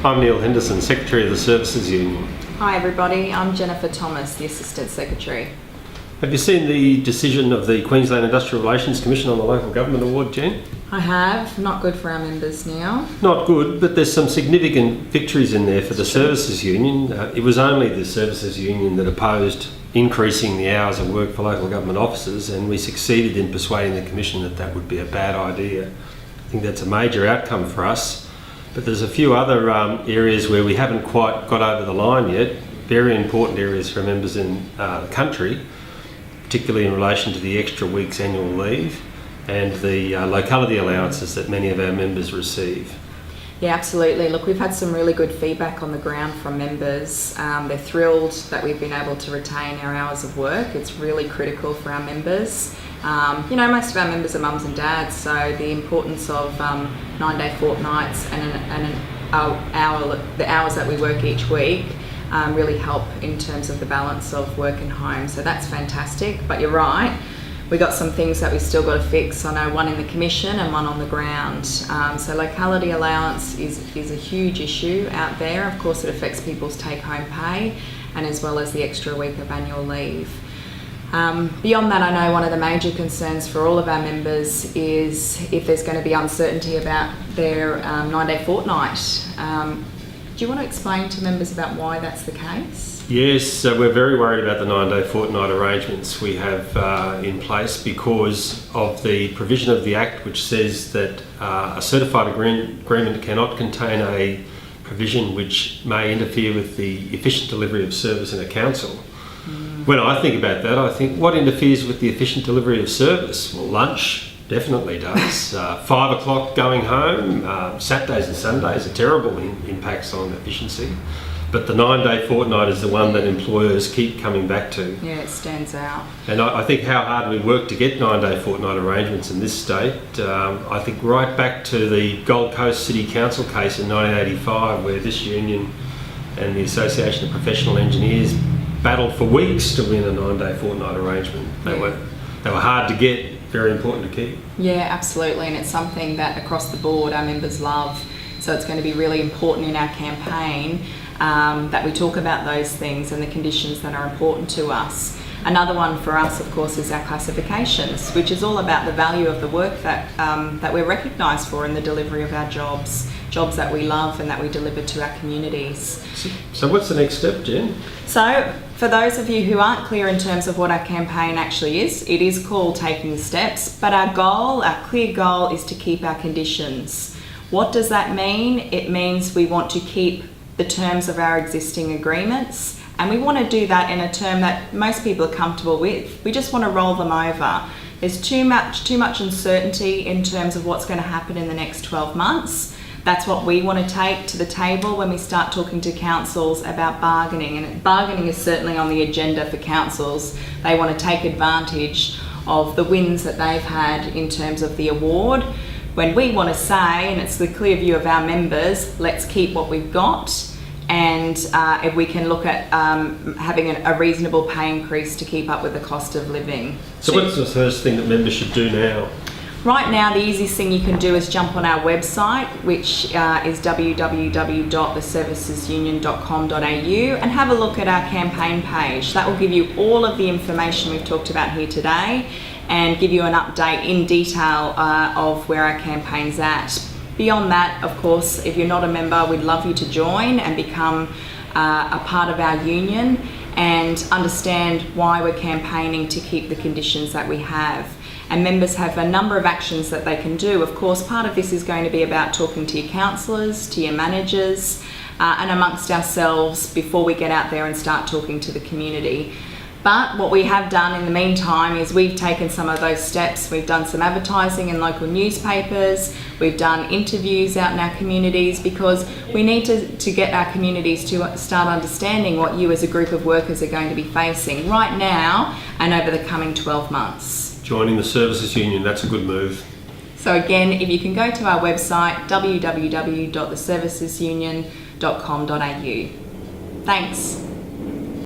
I'm Neil Henderson, Secretary of the Services Union. Hi everybody, I'm Jennifer Thomas, the Assistant Secretary. Have you seen the decision of the Queensland Industrial Relations Commission on the Local Government Award, Jen? I have. Not good for our members now. Not good, but there's some significant victories in there for the Services Union. It was only the Services Union that opposed increasing the hours of work for local government officers, and we succeeded in persuading the Commission that that would be a bad idea. I think that's a major outcome for us, but there's a few other areas where we haven't quite got over the line yet, very important areas for members in the country, particularly in relation to the extra week's annual leave and the locality allowances that many of our members receive. Yeah, absolutely. Look, we've had some really good feedback on the ground from members. They're thrilled that we've been able to retain our hours of work. It's really critical for our members. Most of our members are mums and dads, so the importance of 9-day fortnights and the hours that we work each week really help in terms of the balance of work and home. So that's fantastic. But you're right, we got some things that we still got to fix. I know one in the Commission and one on the ground. So locality allowance is a huge issue out there. Of course, it affects people's take-home pay and as well as the extra week of annual leave. Beyond that, I know one of the major concerns for all of our members is if there's going to be uncertainty about their 9-day fortnight. Do you want to explain to members about why that's the case? Yes, we're very worried about the 9-day fortnight arrangements we have in place because of the provision of the Act which says that a certified agreement cannot contain a provision which may interfere with the efficient delivery of service in a council. When I think about that, I think, what interferes with the efficient delivery of service? Well, lunch definitely does. 5 o'clock going home, Saturdays and Sundays are terrible impacts on efficiency. But the 9-day fortnight is the one that employers keep coming back to. Yeah, it stands out. And I think how hard we work to get 9-day fortnight arrangements in this state, I think right back to the Gold Coast City Council case in 1985, where this union and the Association of Professional Engineers battled for weeks to win a 9-day fortnight arrangement. They were hard to get, very important to keep. Yeah, absolutely, and it's something that across the board our members love. So it's going to be really important in our campaign that we talk about those things and the conditions that are important to us. Another one for us, of course, is our classifications, which is all about the value of the work that we're recognised for in the delivery of our jobs that we love and that we deliver to our communities. So what's the next step, Jen? So for those of you who aren't clear in terms of what our campaign actually is, it is called Taking Steps, but our clear goal is to keep our conditions. What does that mean? It means we want to keep the terms of our existing agreements, and we want to do that in a term that most people are comfortable with. We just want to roll them over. There's too much uncertainty in terms of what's going to happen in the next 12 months. That's what we want to take to the table when we start talking to councils about bargaining, and bargaining is certainly on the agenda for councils. They want to take advantage of the wins that they've had in terms of the award. When we want to say, and it's the clear view of our members, let's keep what we've got, and if we can look at having a reasonable pay increase to keep up with the cost of living. So what's the first thing that members should do now? Right now, the easiest thing you can do is jump on our website, which is www.theservicesunion.com.au, and have a look at our campaign page. That will give you all of the information we've talked about here today and give you an update in detail of where our campaign's at. Beyond that, of course, if you're not a member, we'd love you to join and become a part of our union and understand why we're campaigning to keep the conditions that we have. And members have a number of actions that they can do. Of course, part of this is going to be about talking to your counsellors, to your managers, and amongst ourselves before we get out there and start talking to the community. But what we have done in the meantime is we've taken some of those steps. We've done some advertising in local newspapers. We've done interviews out in our communities because we need to get our communities to start understanding what you as a group of workers are going to be facing right now and over the coming 12 months. Joining the Services Union, that's a good move. So again, if you can go to our website, www.theservicesunion.com.au. Thanks.